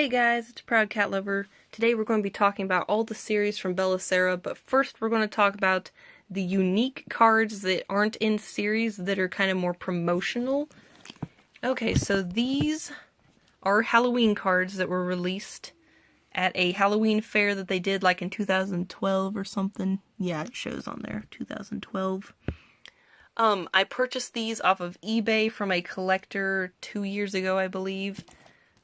Hey guys, it's Proud Cat Lover. Today we're going to be talking about all the series from Sara, but first we're going to talk about the unique cards that aren't in series that are kind of more promotional. Okay, so these are Halloween cards that were released at a Halloween fair that they did like in 2012 or something. Yeah, it shows on there, 2012. I purchased these off of eBay from a collector 2 years ago, I believe.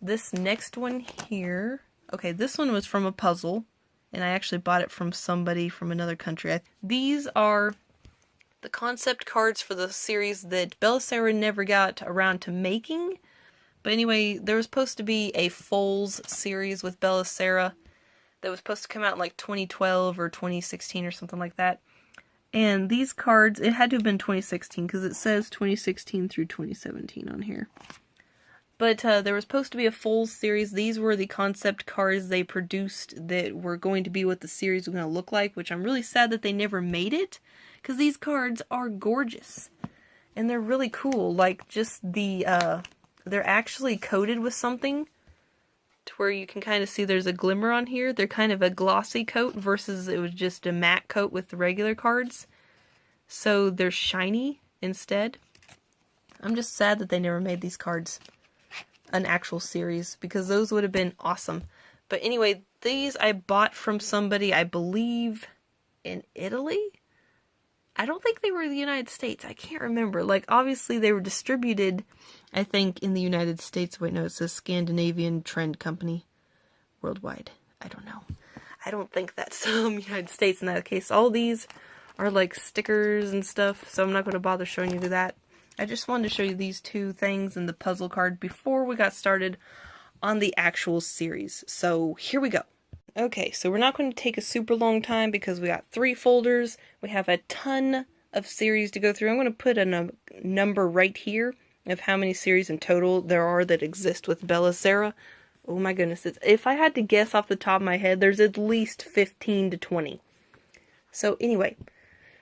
This next one here, okay, this one was from a puzzle, and I actually bought it from somebody from another country. These are the concept cards for the series that Sara never got around to making. But anyway, there was supposed to be a Foals series with Sara that was supposed to come out in like 2012 or 2016 or something like that. And these cards, it had to have been 2016 because it says 2016 through 2017 on here. But there was supposed to be a Foals series. These were the concept cards they produced that were going to be what the series was going to look like, which I'm really sad that they never made it, because these cards are gorgeous. And they're really cool. Like, just the, they're actually coated with something to where you can kind of see there's a glimmer on here. They're kind of a glossy coat versus it was just a matte coat with the regular cards. So they're shiny instead. I'm just sad that they never made these cards an actual series, because those would have been awesome. But anyway, these I bought from somebody, I believe, in Italy? I don't think they were in the United States. I can't remember. Like, obviously they were distributed, I think, in the United States. Wait, no, it says Scandinavian Trend Company worldwide. I don't know. I don't think that's United States in that case. All these are like stickers and stuff, so I'm not going to bother showing you that. I just wanted to show you these two things in the puzzle card before we got started on the actual series. So here we go. Okay, so we're not going to take a super long time because we got 3 folders. We have a ton of series to go through. I'm going to put a number right here of how many series in total there are that exist with Sara. Oh my goodness, if I had to guess off the top of my head, there's at least 15 to 20. So anyway,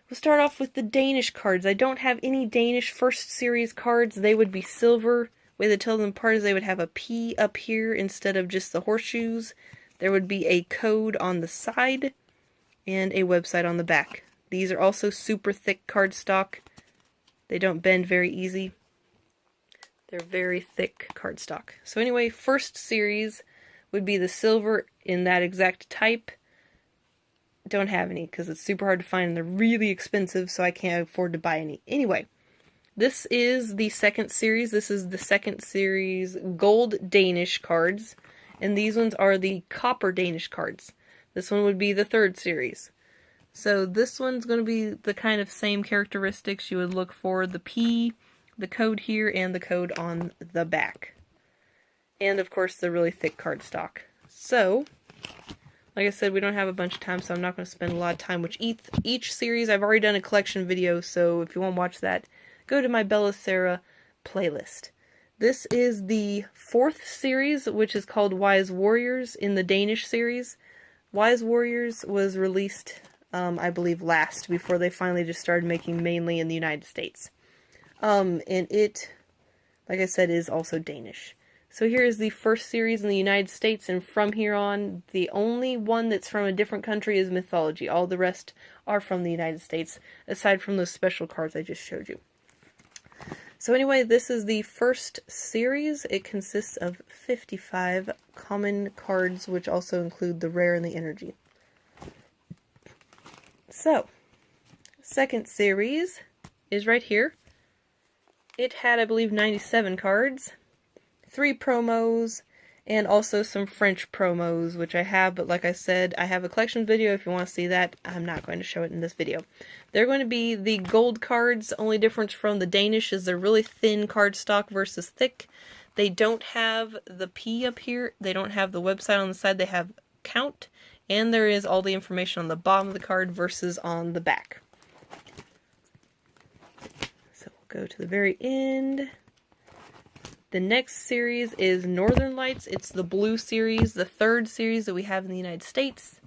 we'll start off with the Danish cards. I don't have any Danish first series cards. They would be silver. The way they tell them apart is they would have a P up here instead of just the horseshoes. There would be a code on the side and a website on the back. These are also super thick cardstock. They don't bend very easy. They're very thick cardstock. So anyway, first series would be the silver in that exact type. Don't have any because it's super hard to find and they're really expensive, so I can't afford to buy any. Anyway, this is the second series. This is the second series gold Danish cards, and these ones are the copper Danish cards. This one would be the third series. So this one's going to be the kind of same characteristics you would look for: the P, the code here, and the code on the back. And of course the really thick cardstock. So like I said, we don't have a bunch of time, so I'm not going to spend a lot of time with each series. I've already done a collection video, so if you want to watch that, go to my Sara playlist. This is the 4th series, which is called Wise Warriors in the Danish series. Wise Warriors was released, I believe, last, before they finally just started making mainly in the United States. And it, like I said, is also Danish. So here is the first series in the United States, and from here on, the only one that's from a different country is Mythology. All the rest are from the United States, aside from those special cards I just showed you. So anyway, this is the first series. It consists of 55 common cards, which also include the rare and the energy. So, second series is right here. It had, I believe, 97 cards. 3 promos, and also some French promos, which I have, but like I said, I have a collection video if you want to see that. I'm not going to show it in this video. They're going to be the gold cards. The only difference from the Danish is they're really thin cardstock versus thick. They don't have the P up here. They don't have the website on the side. They have count, and there is all the information on the bottom of the card versus on the back. So we'll go to the very end. The next series is Northern Lights. It's the blue series, the 3rd series that we have in the United States.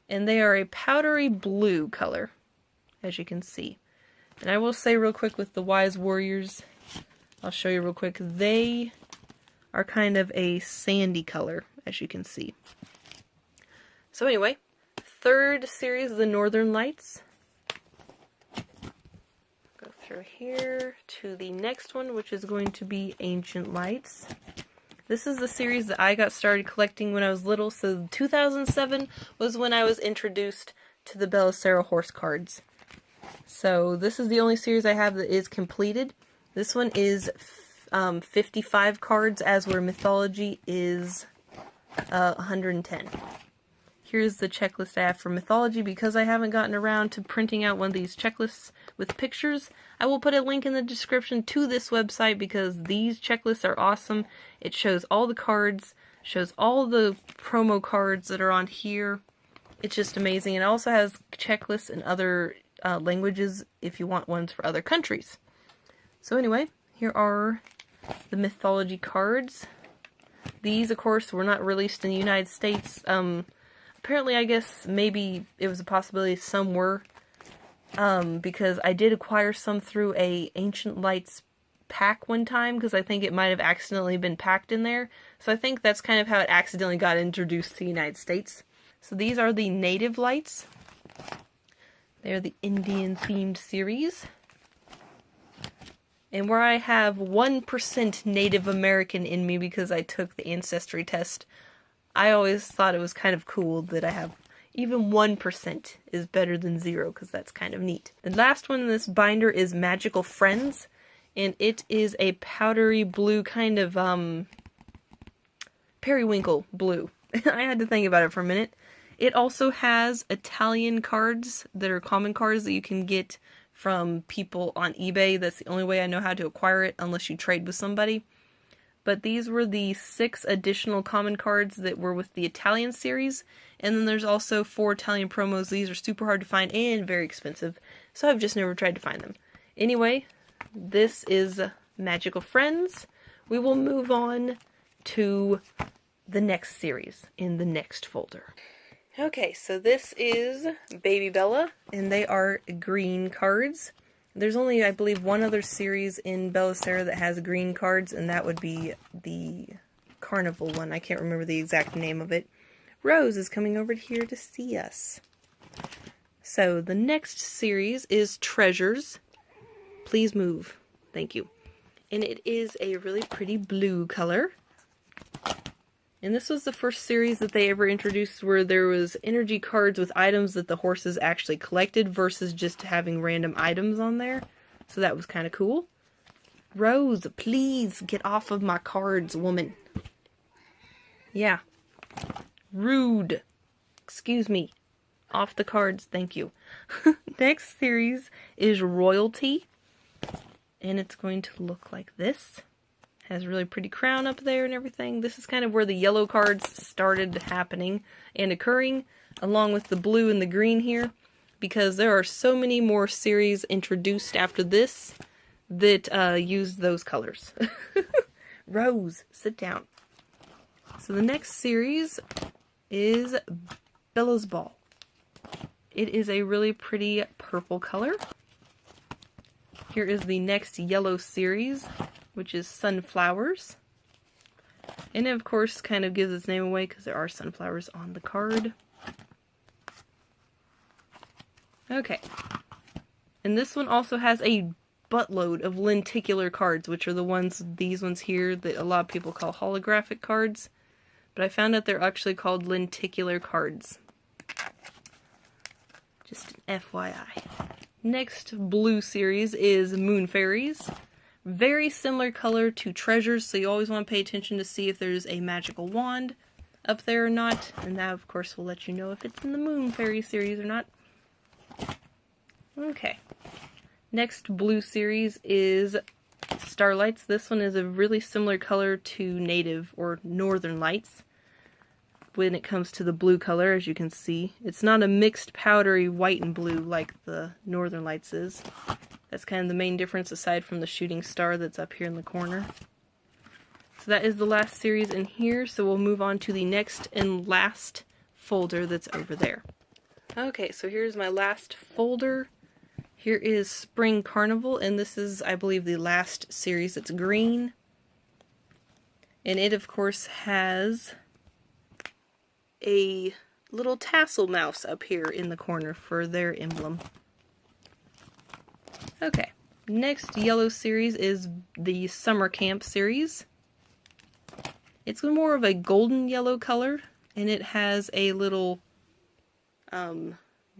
And they are a powdery blue color, as you can see. And I will say real quick with the Wise Warriors, I'll show you real quick, they are kind of a sandy color, as you can see. So anyway, third series, the Northern Lights. Go through here to the next one, which is going to be Ancient Lights. This is the series that I got started collecting when I was little, so 2007 was when I was introduced to the Bella Sara horse cards. So this is the only series I have that is completed. This one is 55 cards, as where Mythology is 110. Here's the checklist I have for Mythology. Because I haven't gotten around to printing out one of these checklists with pictures, I will put a link in the description to this website because these checklists are awesome. It shows all the cards, shows all the promo cards that are on here. It's just amazing. It also has checklists in other languages if you want ones for other countries. So anyway, here are the Mythology cards. These, of course, were not released in the United States. Apparently, I guess, maybe it was a possibility some were, because I did acquire some through a Ancient Lights pack one time, because I think it might have accidentally been packed in there. So I think that's kind of how it accidentally got introduced to the United States. So these are the Native Lights. They're the Indian-themed series. And where I have 1% Native American in me because I took the ancestry test, I always thought it was kind of cool that I have even 1% is better than 0, because that's kind of neat. The last one in this binder is Magical Friends, and it is a powdery blue, kind of periwinkle blue. I had to think about it for a minute. It also has Italian cards that are common cards that you can get from people on eBay. That's the only way I know how to acquire it, unless you trade with somebody. But these were the 6 additional common cards that were with the Italian series. And then there's also 4 Italian promos. These are super hard to find and very expensive, so I've just never tried to find them. Anyway, this is Magical Friends. We will move on to the next series in the next folder. Okay, so this is Baby Bella, and they are green cards. There's only, I believe, one other series in Bella Sara that has green cards, and that would be the Carnival one. I can't remember the exact name of it. Rose is coming over here to see us. So, the next series is Treasures. Please move. Thank you. And it is a really pretty blue color. And this was the first series that they ever introduced where there was energy cards with items that the horses actually collected versus just having random items on there. So that was kind of cool. Rose, please get off of my cards, woman. Yeah. Rude. Excuse me. Off the cards, thank you. Next series is Royalty. And it's going to look like this. Has a really pretty crown up there and everything. This is kind of where the yellow cards started happening and occurring, along with the blue and the green here, because there are so many more series introduced after this that use those colors. Rose, sit down. So the next series is Bella's Ball. It is a really pretty purple color. Here is the next yellow series, which is Sunflowers. And it, of course, kind of gives its name away because there are sunflowers on the card. Okay. And this one also has a buttload of lenticular cards, which are these ones here that a lot of people call holographic cards. But I found out they're actually called lenticular cards. Just an FYI. Next blue series is Moon Fairies. Very similar color to Treasures, so you always want to pay attention to see if there's a magical wand up there or not. And that, of course, will let you know if it's in the Moon Fairy series or not. Okay. Next blue series is Starlights. This one is a really similar color to Native or Northern Lights when it comes to the blue color, as you can see. It's not a mixed powdery white and blue like the Northern Lights is. That's kind of the main difference aside from the shooting star that's up here in the corner. So that is the last series in here, so we'll move on to the next and last folder that's over there. Okay, so here's my last folder. Here is Spring Carnival, and this is, I believe, the last series that's green. And it, of course, has a little tassel mouse up here in the corner for their emblem. Okay, next yellow series is the Summer Camp series. It's more of a golden yellow color, and it has a little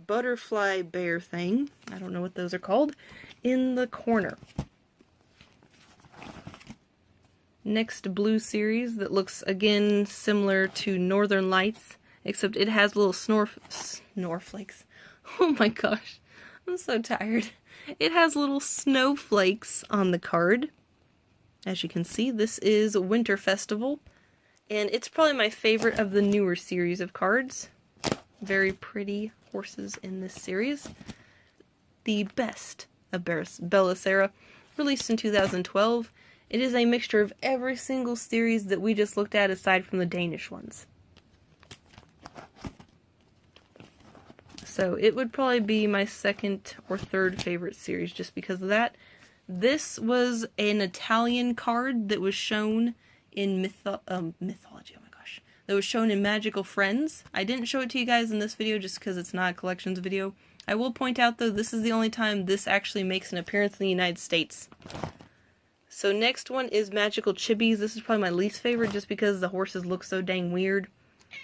butterfly bear thing, I don't know what those are called, in the corner. Next blue series that looks again similar to Northern Lights, except it has little snowflakes. Oh my gosh, I'm so tired. It has little snowflakes on the card. As you can see, this is Winter Festival, and it's probably my favorite of the newer series of cards. Very pretty horses in this series. The best of Bella Sara, released in 2012. It is a mixture of every single series that we just looked at aside from the Danish ones. So it would probably be my second or third favorite series just because of that. This was an Italian card that was shown in Mythology, oh my gosh, that was shown in Magical Friends. I didn't show it to you guys in this video just because it's not a collections video. I will point out though, this is the only time this actually makes an appearance in the United States. So next one is Magical Chippies. This is probably my least favorite just because the horses look so dang weird.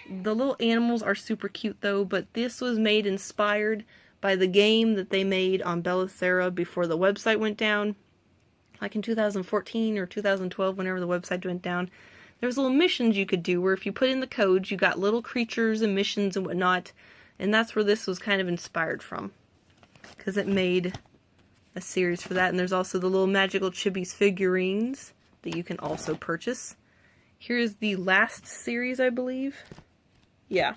The little animals are super cute though, but this was made inspired by the game that they made on Bella Sara before the website went down. Like in 2014 or 2012, whenever the website went down, there was little missions you could do where if you put in the codes, you got little creatures and missions and whatnot, and that's where this was kind of inspired from, because it made a series for that. And there's also the little Magical Chippies figurines that you can also purchase. Here's the last series, I believe. Yeah.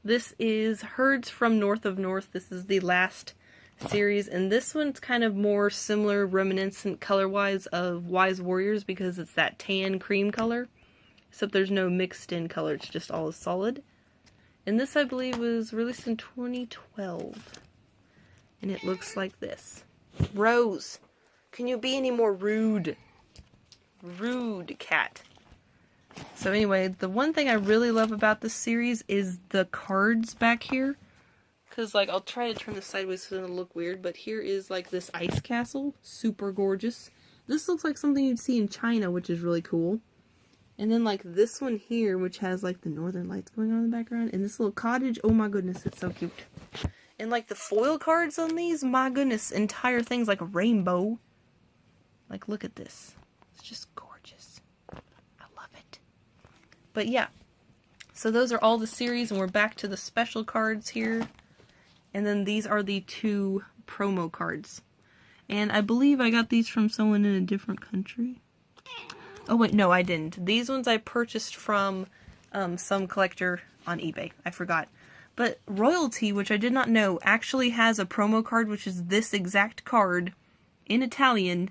This is Herds from North of North. This is the last series, and this one's kind of more similar, reminiscent color-wise of Wise Warriors because it's that tan cream color. Except there's no mixed in color, it's just all solid. And this, I believe, was released in 2012. And it looks like this. Rose, can you be any more rude? Rude cat. So anyway, the one thing I really love about this series is the cards back here. Because, like, I'll try to turn this sideways so it doesn't look weird, but here is, like, this ice castle. Super gorgeous. This looks like something you'd see in China, which is really cool. And then, like, this one here, which has, like, the Northern Lights going on in the background. And this little cottage, oh my goodness, it's so cute. And, like, the foil cards on these, my goodness, entire thing's like a rainbow. Like, look at this. It's just gorgeous. I love it. But, yeah. So those are all the series, and we're back to the special cards here. And then these are the 2 promo cards. And I believe I got these from someone in a different country. Oh wait, no I didn't. These ones I purchased from some collector on eBay. I forgot. But Royalty, which I did not know, actually has a promo card which is this exact card in Italian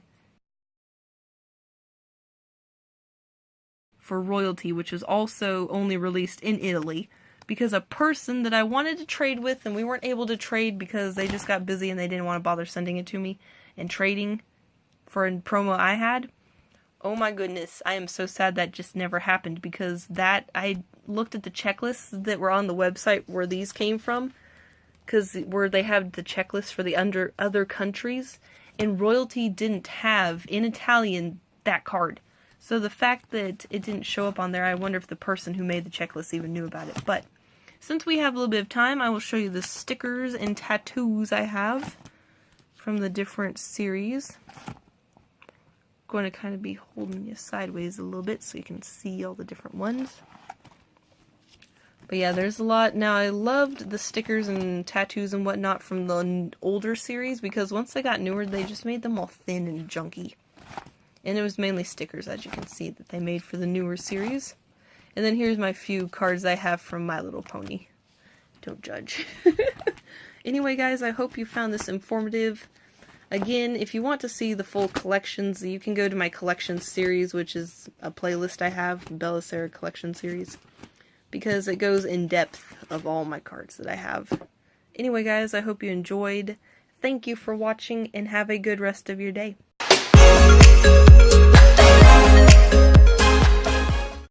for Royalty, which was also only released in Italy. Because a person that I wanted to trade with, and we weren't able to trade because they just got busy and they didn't want to bother sending it to me and trading for a promo I had. Oh my goodness, I am so sad that just never happened, because that, I looked at the checklists that were on the website where these came from, because where they have the checklist for the other countries, and Royalty didn't have, in Italian, that card. So the fact that it didn't show up on there, I wonder if the person who made the checklist even knew about it. But since we have a little bit of time, I will show you the stickers and tattoos I have from the different series. I'm going to kind of be holding you sideways a little bit so you can see all the different ones. But yeah, there's a lot. Now, I loved the stickers and tattoos and whatnot from the older series, because once they got newer, they just made them all thin and junky. And it was mainly stickers, as you can see, that they made for the newer series. And then here's my few cards I have from My Little Pony. Don't judge. Anyway, guys, I hope you found this informative. Again, if you want to see the full collections, you can go to my collections series, which is a playlist I have, Bella Sara collection series, because it goes in depth of all my cards that I have. Anyway, guys, I hope you enjoyed. Thank you for watching, and have a good rest of your day.